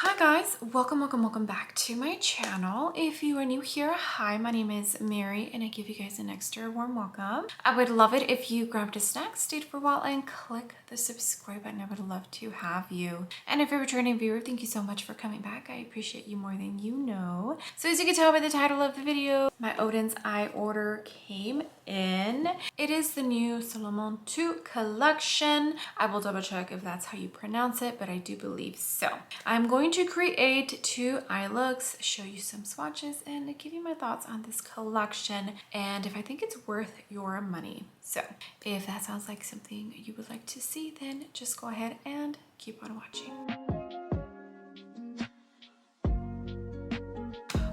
Hi guys, welcome back to my channel. If you are new here, hi, my name is Mary and I give you guys an extra warm welcome. I would love it if you grabbed a snack, stayed for a while, and click the subscribe button. I would love to have you. And if you're a returning viewer, thank you so much for coming back. I appreciate you more than you know. So as you can tell by the title of the video, my Odens eye order came in. It is the new Solmane II collection. I will double check if that's how you pronounce it, but I do believe so. I'm going to create 2 eye looks, show you some swatches, and give you my thoughts on this collection and if I think it's worth your money. So if that sounds like something you would like to see, then just go ahead and keep on watching.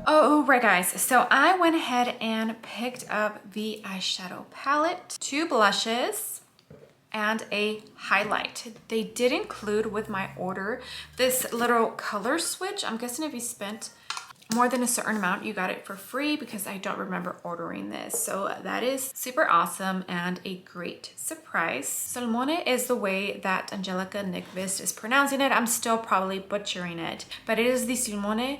Oh, right guys, so I went ahead and picked up the eyeshadow palette, 2 blushes, and a highlight. They did include with my order this little color switch. I'm guessing if you spent more than a certain amount, you got it for free because I don't remember ordering this. So that is super awesome and a great surprise. Solmane is the way that Angelica Nyqvist is pronouncing it. I'm still probably butchering it, but it is the Solmane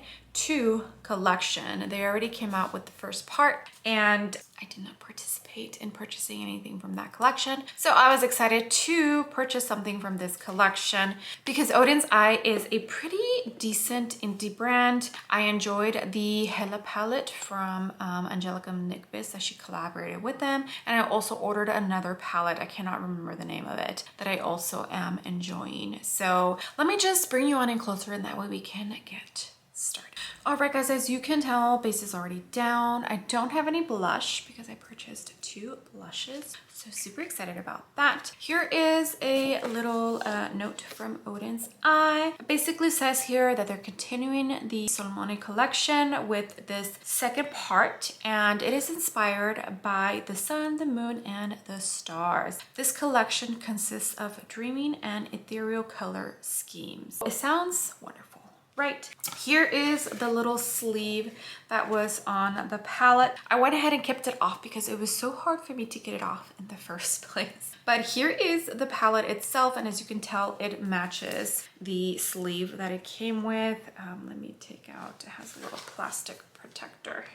II collection. They already came out with the first part and I did not participate in purchasing anything from that collection. So I was excited to purchase something from this collection because Odens Eye is a pretty decent indie brand. I enjoyed the Hela palette from Angelica Nyqvist as she collaborated with them. And I also ordered another palette, I cannot remember the name of it, that I also am enjoying. So let me just bring you on in closer and that way we can get started. All right guys, as you can tell, base is already down. I don't have any blush because I purchased 2 blushes. So super excited about that. Here is a little note from Odens Eye. It basically says here that they're continuing the Solmane collection with this second part, and it is inspired by the sun, the moon, and the stars. This collection consists of dreaming and ethereal color schemes. It sounds wonderful. Right, here is the little sleeve that was on the palette. I went ahead and kept it off because it was so hard for me to get it off in the first place. But here is the palette itself, and as you can tell, it matches the sleeve that it came with. Let me take out, it has a little plastic protector.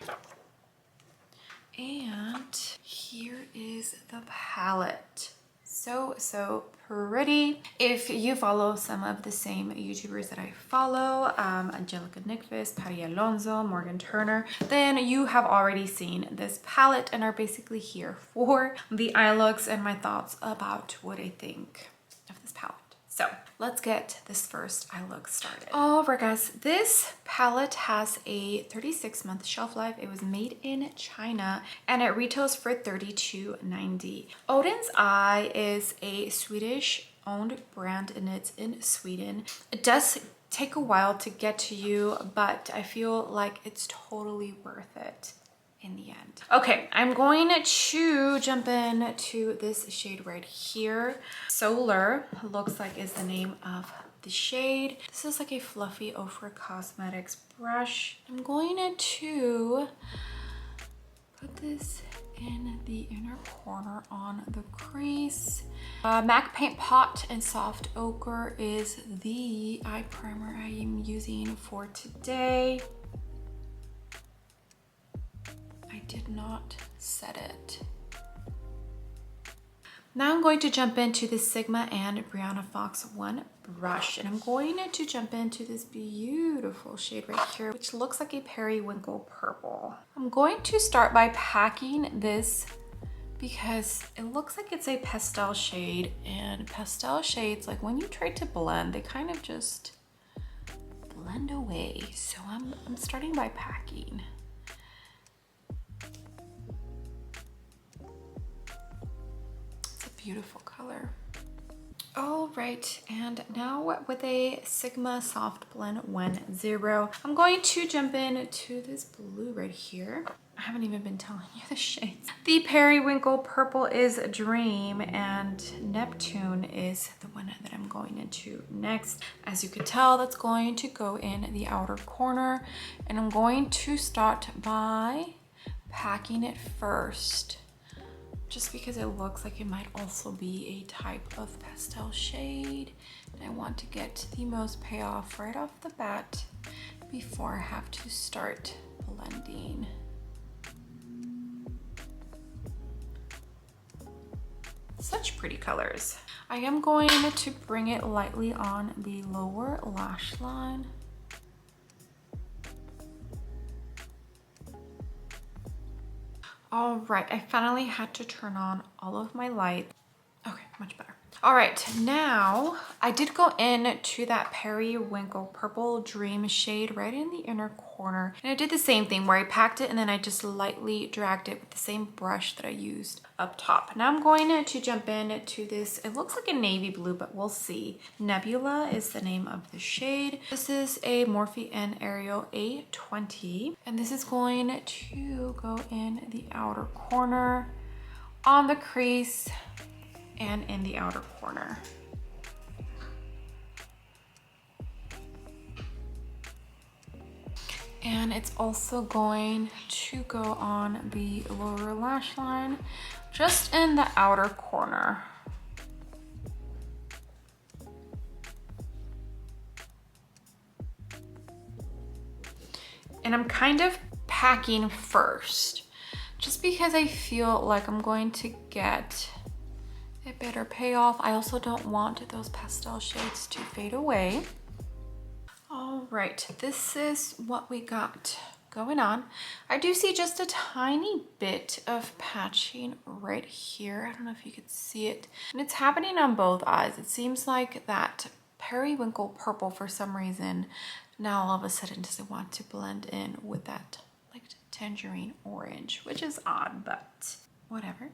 And here is the palette. So pretty. If you follow some of the same YouTubers that I follow, Angelica Nyqvist, Patty Alonso, Morgan Turner, then you have already seen this palette and are basically here for the eye looks and my thoughts about what I think of this palette. So let's get this first eye look started. All right guys, this palette has a 36-month shelf life. It was made in China and it retails for $32.90. Odens Eye is a Swedish owned brand and it's in Sweden. It does take a while to get to you, but I feel like it's totally worth it in the end. Okay, I'm going to jump in to this shade right here. Solar looks like is the name of the shade. This is like a fluffy Ofra Cosmetics brush. I'm going to put this in the inner corner on the crease. MAC Paint Pot and Soft Ochre is the eye primer I am using for today. I did not set it. Now I'm going to jump into the Sigma and Brianna Fox 1 brush, and I'm going to jump into this beautiful shade right here, which looks like a periwinkle purple. I'm going to start by packing this because it looks like it's a pastel shade, and pastel shades, like when you try to blend, they kind of just blend away. So I'm starting by packing. Beautiful color. All right, and now with a Sigma Soft Blend 1-0, I'm going to jump in to this blue right here. I haven't even been telling you the shades. The periwinkle purple is Dream and Neptune is the one that I'm going into next. As you can tell, that's going to go in the outer corner, and I'm going to start by packing it first, just because it looks like it might also be a type of pastel shade. I want to get the most payoff right off the bat before I have to start blending. Such pretty colors. I am going to bring it lightly on the lower lash line. All right, I finally had to turn on all of my lights. Okay, much better. All right, now I did go in to that Periwinkle Purple Dream shade right in the inner corner. And I did the same thing where I packed it and then I just lightly dragged it with the same brush that I used up top. Now I'm going to jump in to this, it looks like a navy blue, but we'll see. Nebula is the name of the shade. This is a Morphe N Ariel A20. And this is going to go in the outer corner, on the crease, and in the outer corner. And it's also going to go on the lower lash line, just in the outer corner. And I'm kind of packing first, just because I feel like I'm going to get a better payoff. I also don't want those pastel shades to fade away. All right, this is what we got going on. I do see just a tiny bit of patching right here. I don't know if you could see it. And it's happening on both eyes. It seems like that Periwinkle Purple, for some reason, now all of a sudden doesn't want to blend in with that like tangerine orange, which is odd, but whatever.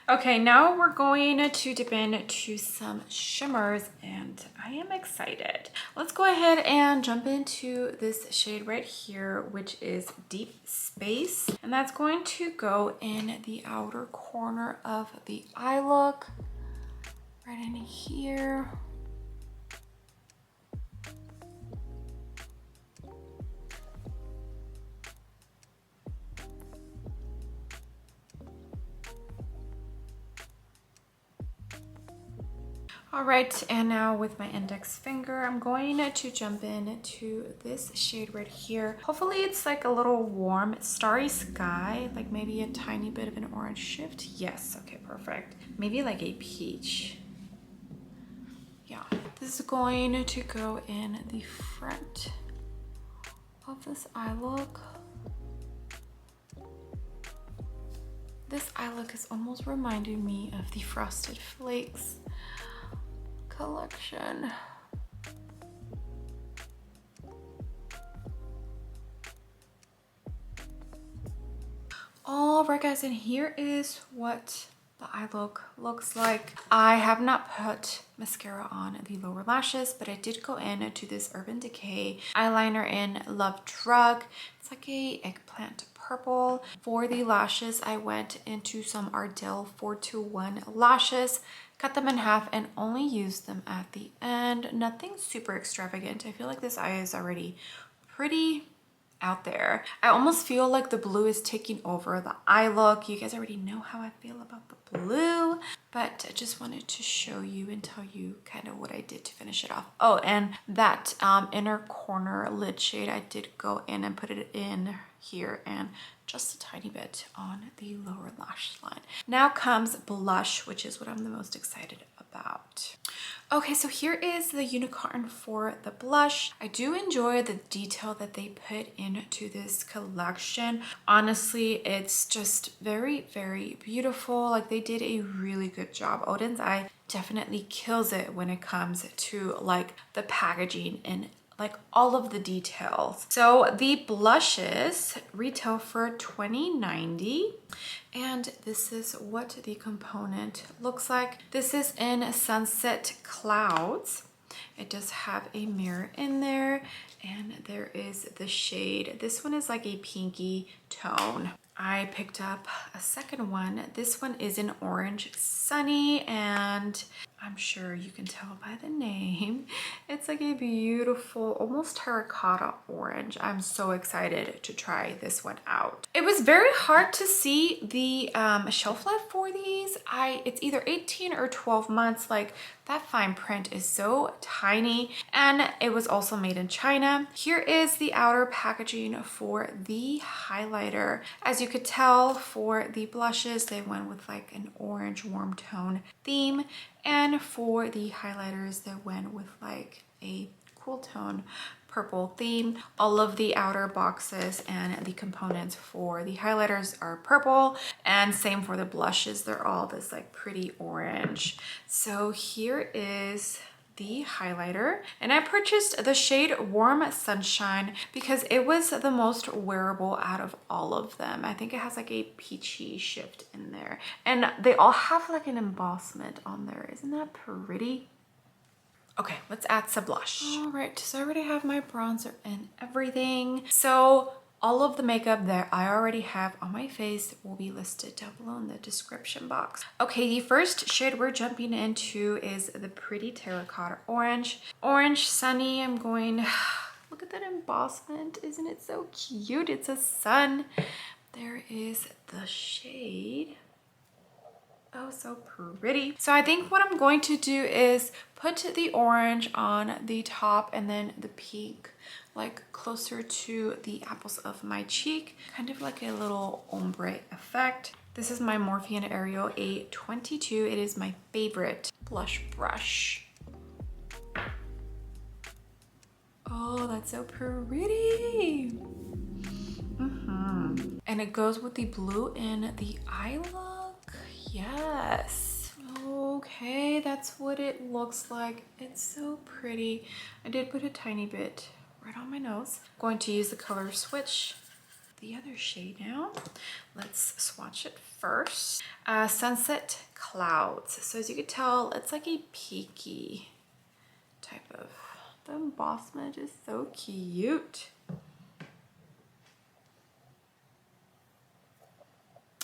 Okay, now we're going to dip into some shimmers and I am excited. Let's go ahead and jump into this shade right here, which is Deep Space. And that's going to go in the outer corner of the eye look, right in here. All right, and now with my index finger, I'm going to jump into this shade right here. Hopefully it's like a little warm starry sky, like maybe a tiny bit of an orange shift. Yes, okay, perfect. Maybe like a peach. Yeah, this is going to go in the front of this eye look. This eye look is almost reminding me of the Frosted Flakes collection. All right, guys, and here is what the eye look looks like. I have not put mascara on the lower lashes, but I did go in to this Urban Decay eyeliner in Love Drug. It's like a eggplant purple. For the lashes, I went into some Ardell 421 lashes, cut them in half and only used them at the end. Nothing super extravagant. I feel like this eye is already pretty out there. I almost feel like the blue is taking over the eye look. You guys already know how I feel about the blue, but I just wanted to show you and tell you kind of what I did to finish it off. Oh, and that inner corner lid shade, I did go in and put it in here and just a tiny bit on the lower lash line. Now comes blush, which is what I'm the most excited about. Okay, so here is the unicorn for the blush. I do enjoy the detail that they put into this collection. Honestly, it's just very, very beautiful. Like, they did a really good job. Odens eye definitely kills it when it comes to like the packaging and like all of the details. So the blushes retail for $20.90, and this is what the component looks like. This is in Sunset Clouds. It does have a mirror in there, and there is the shade. This one is like a pinky tone. I picked up a second one. This one is an Orange Sunny, and I'm sure you can tell by the name. It's like a beautiful, almost terracotta orange. I'm so excited to try this one out. It was very hard to see the shelf life for these. It's either 18 or 12 months. Like, That fine print is so tiny, and it was also made in China. Here is the outer packaging for the highlighter. As you could tell, for the blushes, they went with like an orange warm tone theme, and for the highlighters, they went with like a cool tone purple theme. All of the outer boxes and the components for the highlighters are purple, and same for the blushes. They're all this like pretty orange. So here is the highlighter, and I purchased the shade Warm Sunshine because it was the most wearable out of all of them. I think it has like a peachy shift in there, and they all have like an embossment on there. Isn't that pretty? Okay, let's add some blush. All right, so I already have my bronzer and everything. So all of the makeup that I already have on my face will be listed down below in the description box. Okay, the first shade we're jumping into is the pretty terracotta orange. Orange Sunny, I'm going, look at that embossment. Isn't it so cute? It's a sun. There is the shade. Oh, so pretty. So I think what I'm going to do is put the orange on the top and then the pink like closer to the apples of my cheek, kind of like a little ombre effect. This is my Morphe Ariel A22. It is my favorite blush brush. Oh, that's so pretty. And it goes with the blue in the eye look. Yes. Okay, that's what it looks like. It's so pretty. I did put a tiny bit right on my nose. I'm going to use the color switch, the other shade now. Let's swatch it first. Sunset Clouds. So as you can tell, it's like a peaky type of, the embossment is so cute.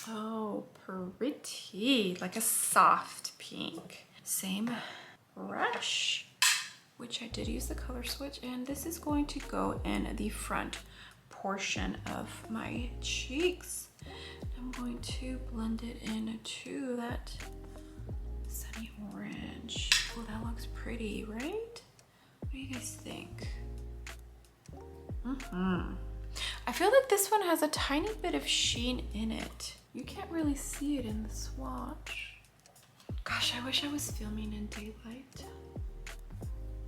Oh, pretty, like a soft pink. Same brush, which I did use the color switch, and this is going to go in the front portion of my cheeks. I'm going to blend it into that sunny orange. Oh, that looks pretty, right? What do you guys think? I feel like this one has a tiny bit of sheen in it. You can't really see it in the swatch. Gosh, I wish I was filming in daylight,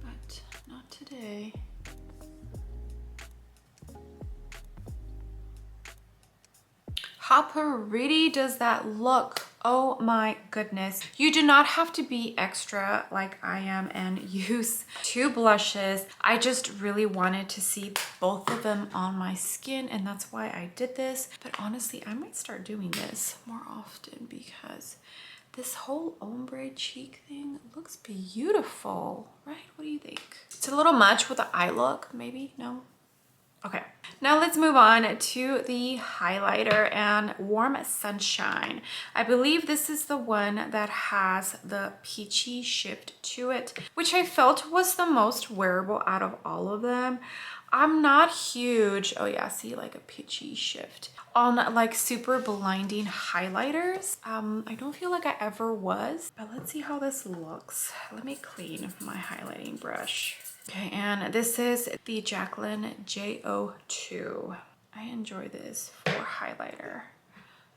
but not today. How pretty does that look? Oh my goodness. You do not have to be extra like I am and use two blushes. I just really wanted to see both of them on my skin, and that's why I did this. But honestly, I might start doing this more often because this whole ombre cheek thing looks beautiful, right? What do you think? It's a little much with the eye look, maybe? No? Okay, now let's move on to the highlighter and Warm Sunshine. I believe this is the one that has the peachy shift to it, which I felt was the most wearable out of all of them. I'm not huge, oh yeah, see, like a peachy shift on like super blinding highlighters. I don't feel like I ever was, but let's see how this looks. Let me clean my highlighting brush. Okay, and this is the Jacqueline J02. I enjoy this for highlighter.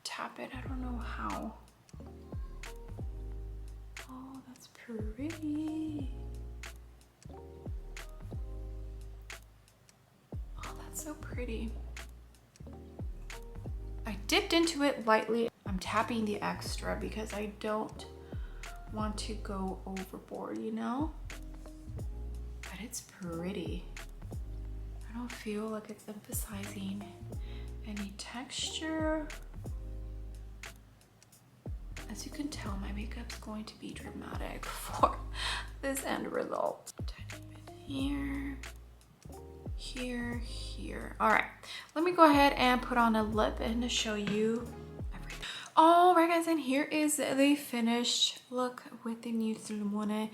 Tap it, I don't know how. Oh, that's pretty. Oh, that's so pretty. I dipped into it lightly. I'm tapping the extra because I don't want to go overboard, you know? But it's pretty. I don't feel like it's emphasizing any texture. As you can tell, my makeup's going to be dramatic for this end result. Tiny bit here, here, here. All right, let me go ahead and put on a lip and show you everything. All right, guys, and here is the finished look with the new Solmane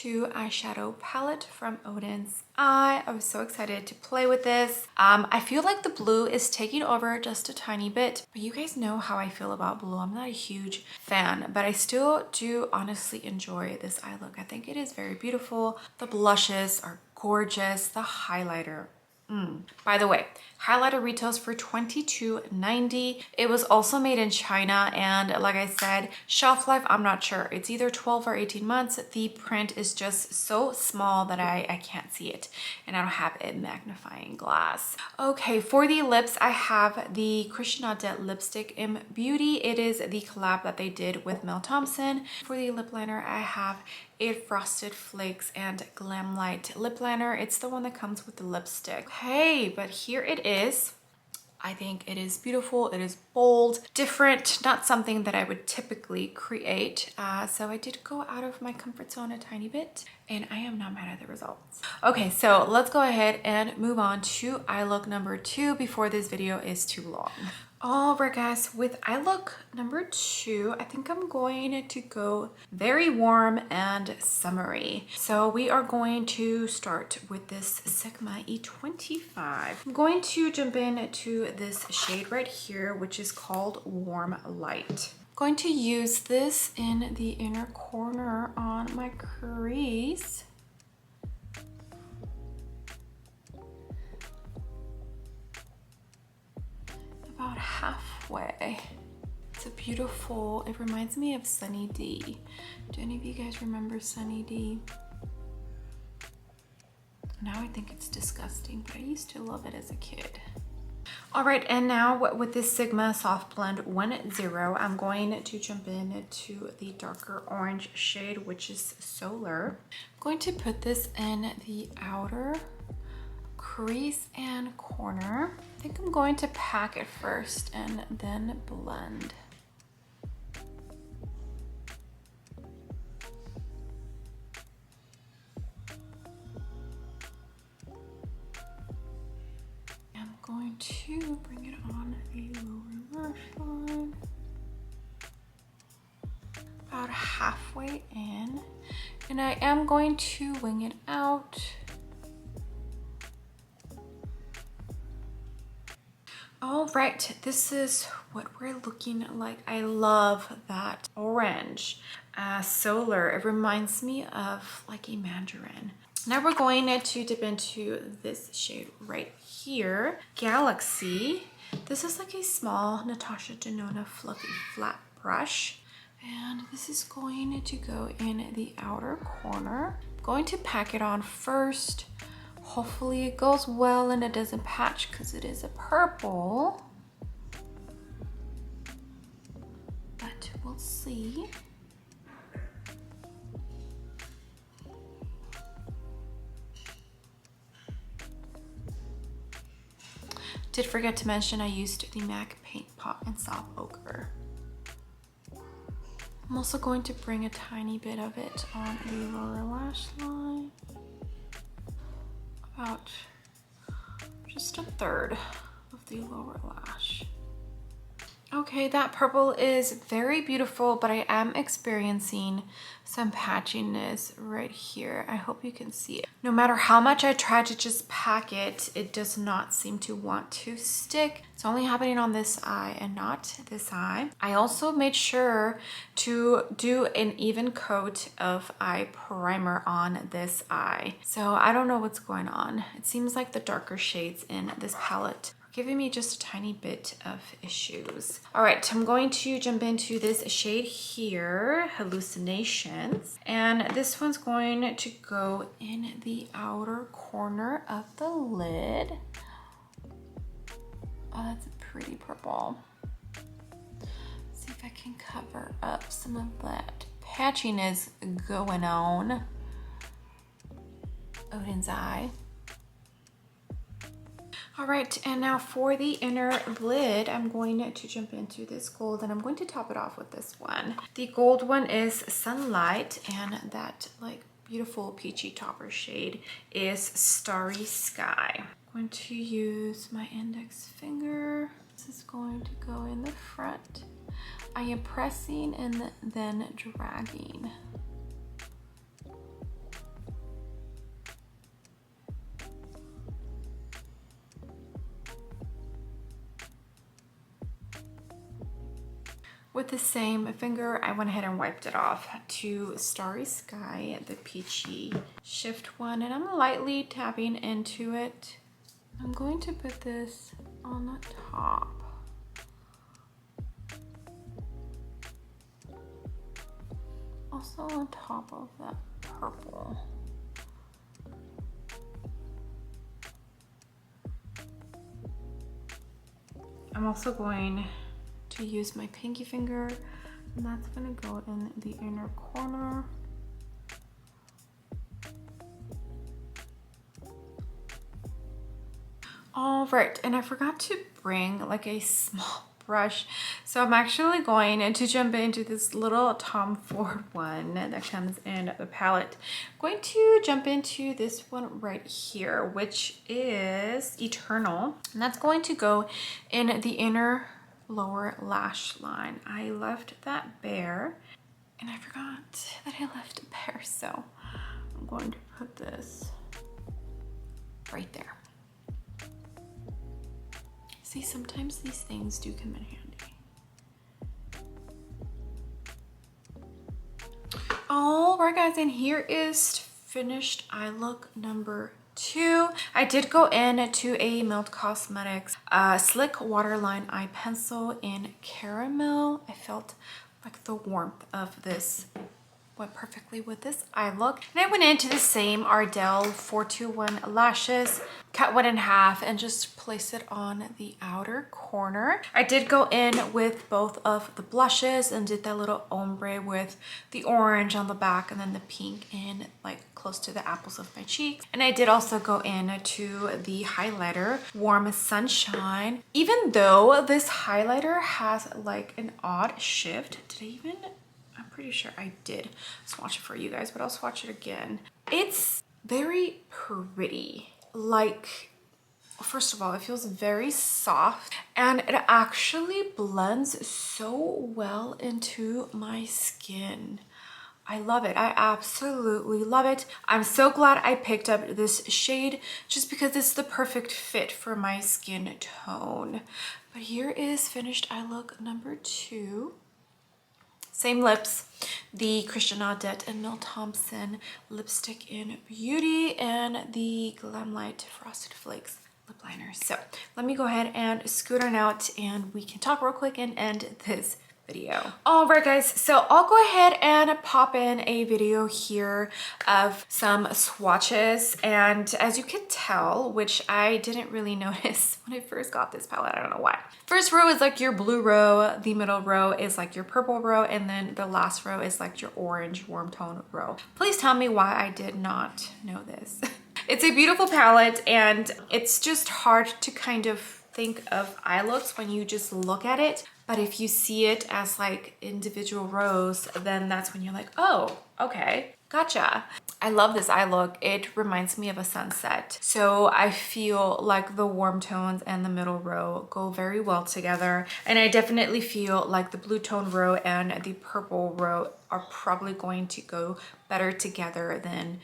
II eyeshadow palette from Odens. I was so excited to play with this. I feel like the blue is taking over just a tiny bit, but you guys know how I feel about blue. I'm not a huge fan, but I still do honestly enjoy this eye look. I think it is very beautiful. The blushes are gorgeous. The highlighter. By the way, highlighter retails for $22.90. It was also made in China, and like I said, shelf life, I'm not sure. It's either 12 or 18 months. The print is just so small that I can't see it, and I don't have a magnifying glass. Okay, for the lips, I have the Christian Audet lipstick in Beauty. It is the collab that they did with Mel Thompson. For the lip liner, I have a Frosted Flakes and Glam Light lip liner. It's the one that comes with the lipstick. Okay, but here it is. I think it is beautiful. It is bold, different, not something that I would typically create. So I did go out of my comfort zone a tiny bit, and I am not mad at the results. Okay, so let's go ahead and move on to eye look number 2 before this video is too long. All right, guys, with eye look number 2, I think I'm going to go very warm and summery. So we are going to start with this Sigma E25. I'm going to jump into this shade right here, which is called Warm Light. I'm going to use this in the inner corner on my crease. About halfway. It's a beautiful, it reminds me of Sunny D. Do any of you guys remember Sunny D? Now I think it's disgusting, but I used to love it as a kid. All right, and now with this Sigma Soft Blend 1.0, I'm going to jump into the darker orange shade, which is Solar. I'm going to put this in the outer crease and corner. I think I'm going to pack it first and then blend. I'm going to bring it on the lower lash line. About halfway in. And I am going to wing it out. All right, this is what we're looking like. I love that orange. Solar, it reminds me of like a mandarin. Now we're going to dip into this shade right here, Galaxy. This is like a small Natasha Denona fluffy flat brush. And this is going to go in the outer corner. I'm going to pack it on first. Hopefully it goes well and it doesn't patch because it is a purple. But we'll see. Did forget to mention I used the MAC Paint Pot in Soft Ochre. I'm also going to bring a tiny bit of it on the lower lash line. About just a third of the lower lash. Okay, that purple is very beautiful, but I am experiencing some patchiness right here. I hope you can see it. No matter how much I try to just pack it, it does not seem to want to stick. It's only happening on this eye and not this eye. I also made sure to do an even coat of eye primer on this eye. So I don't know what's going on. It seems like the darker shades in this palette giving me just a tiny bit of issues. All right, I'm going to jump into this shade here, Hallucinations. And this one's going to go in the outer corner of the lid. Oh, that's a pretty purple. Let's see if I can cover up some of that patchiness going on. Odin's eye. All right, and now for the inner lid, I'm going to jump into this gold and I'm going to top it off with this one. The gold one is Sunlight, and that like beautiful peachy topper shade is Starry Sky. I'm going to use my index finger. This is going to go in the front. I am pressing and then dragging. With the same finger, I went ahead and wiped it off to Starry Sky, the peachy shift one, and I'm lightly tapping into it. I'm going to put this on the top. Also on top of that purple. I'm also going to use my pinky finger, and that's gonna go in the inner corner. All right, and I forgot to bring like a small brush, so I'm actually going to jump into this little Tom Ford one that comes in the palette. I'm going to jump into this one right here, which is Eternal, and that's going to go in the inner lower lash line. I left that bare, and I forgot that I left it bare, so I'm going to put this right there. See, sometimes these things do come in handy. All right, guys, and here is finished eye look number 2. I did go in to a Melt Cosmetics Slick Waterline Eye Pencil in Caramel. I felt like the warmth of this went perfectly with this eye look. And I went into the same Ardell 421 lashes, cut one in half, and just place it on the outer corner. I did go in with both of the blushes and did that little ombre with the orange on the back and then the pink in like close to the apples of my cheeks. And I did also go in to the highlighter, Warm Sunshine. Even though this highlighter has like an odd shift, did I even... I'm pretty sure I did swatch it for you guys, but I'll swatch it again. It's very pretty. Like, first of all, it feels very soft and it actually blends so well into my skin. I love it. I absolutely love it. I'm so glad I picked up this shade just because it's the perfect fit for my skin tone. But here is finished eye look number 2. Same lips, the Christian Audette and Mel Thompson lipstick in Beauty and the Glamlight Frosted Flakes lip liner. So let me go ahead and scoot on out and we can talk real quick and end this video. All right, guys, so I'll go ahead and pop in a video here of some swatches, and as you can tell, which I didn't really notice when I first got this palette, I don't know why. First row is like your blue row, the middle row is like your purple row, and then the last row is like your orange warm tone row. Please tell me why I did not know this. It's a beautiful palette, and it's just hard to kind of think of eye looks when you just look at it. But if you see it as like individual rows, then that's when you're like, oh, okay, gotcha. I love this eye look. It reminds me of a sunset. So I feel like the warm tones and the middle row go very well together. And I definitely feel like the blue tone row and the purple row are probably going to go better together than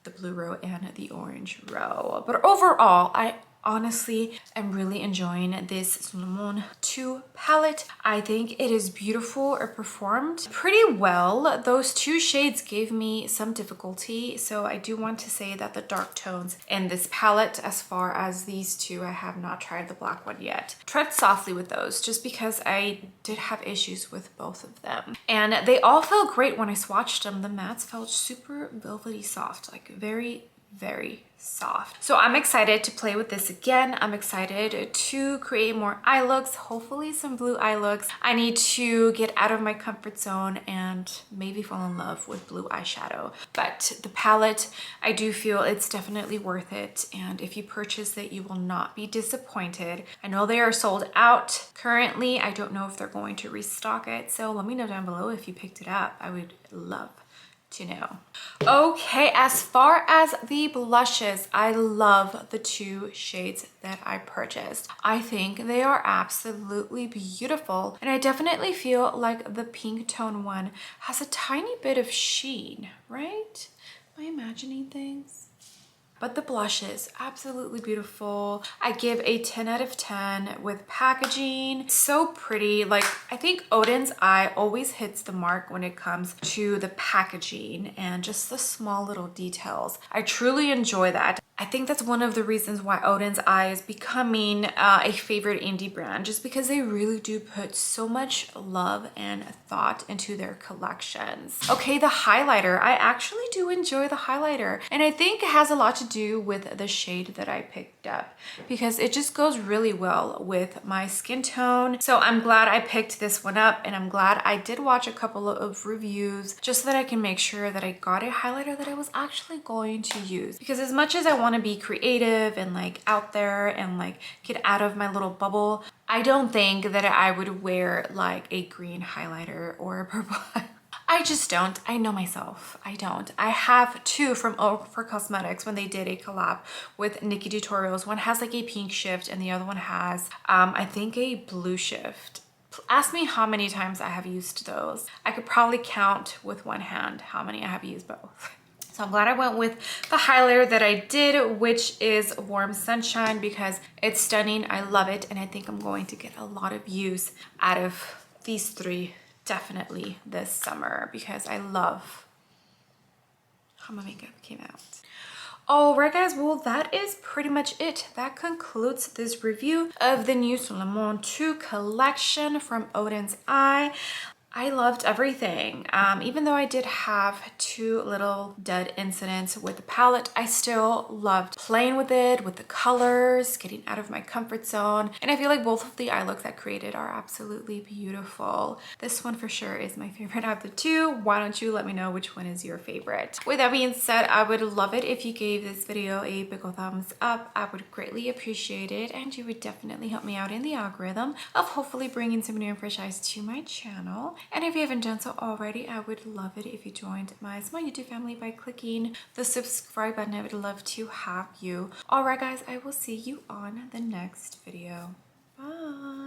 the blue row and the orange row. But overall, I honestly am really enjoying this Solmane II palette. I think it is beautiful. It performed pretty well. Those 2 shades gave me some difficulty, so I do want to say that the dark tones in this palette, as far as these 2, I have not tried the black one yet. Tread softly with those just because I did have issues with both of them. And they all felt great when I swatched them. The mattes felt super velvety soft, like very soft. So I'm excited to play with this again. I'm excited to create more eye looks, hopefully some blue eye looks. I need to get out of my comfort zone and maybe fall in love with blue eyeshadow. But the palette, I do feel it's definitely worth it. And if you purchase it, you will not be disappointed. I know they are sold out currently. I don't know if they're going to restock it. So let me know down below if you picked it up. I would love to know. Okay, as far as the blushes, I love the two shades that I purchased. I think they are absolutely beautiful, and I definitely feel like the pink tone one has a tiny bit of sheen, right? Am I imagining things? But the blushes, absolutely beautiful. I give a 10 out of 10 with packaging. So pretty. Like, I think Odens Eye always hits the mark when it comes to the packaging and just the small little details. I truly enjoy that. I think that's one of the reasons why Odens Eye is becoming a favorite indie brand, just because they really do put so much love and thought into their collections. Okay, the highlighter. I actually do enjoy the highlighter, and I think it has a lot to do with the shade that I picked up because it just goes really well with my skin tone. So I'm glad I picked this one up, and I'm glad I did watch a couple of reviews just so that I can make sure that I got a highlighter that I was actually going to use, because as much as I want to be creative and like out there and like get out of my little bubble, I don't think that I would wear like a green highlighter or a purple highlighter. I just don't. I know myself. I don't. I have two from for Cosmetics when they did a collab with Nikki Tutorials. One has like a pink shift and the other one has, I think, a blue shift. Ask me how many times I have used those. I could probably count with one hand how many I have used both. So I'm glad I went with the highlighter that I did, which is Warm Sunshine, because it's stunning. I love it, and I think I'm going to get a lot of use out of these three definitely this summer because I love how my makeup came out. All right, guys, well, that is pretty much it. That concludes this review of the new Solmane II collection from Odens Eye. I loved everything. Even though I did have two little dud incidents with the palette, I still loved playing with it, with the colors, getting out of my comfort zone. And I feel like both of the eye looks I created are absolutely beautiful. This one for sure is my favorite out of the two. Why don't you let me know which one is your favorite? With that being said, I would love it if you gave this video a big ol' thumbs up. I would greatly appreciate it, and you would definitely help me out in the algorithm of hopefully bringing some new and fresh eyes to my channel. And if you haven't done so already, I would love it if you joined my small YouTube family by clicking the subscribe button. I would love to have you. All right, guys, I will see you on the next video. Bye.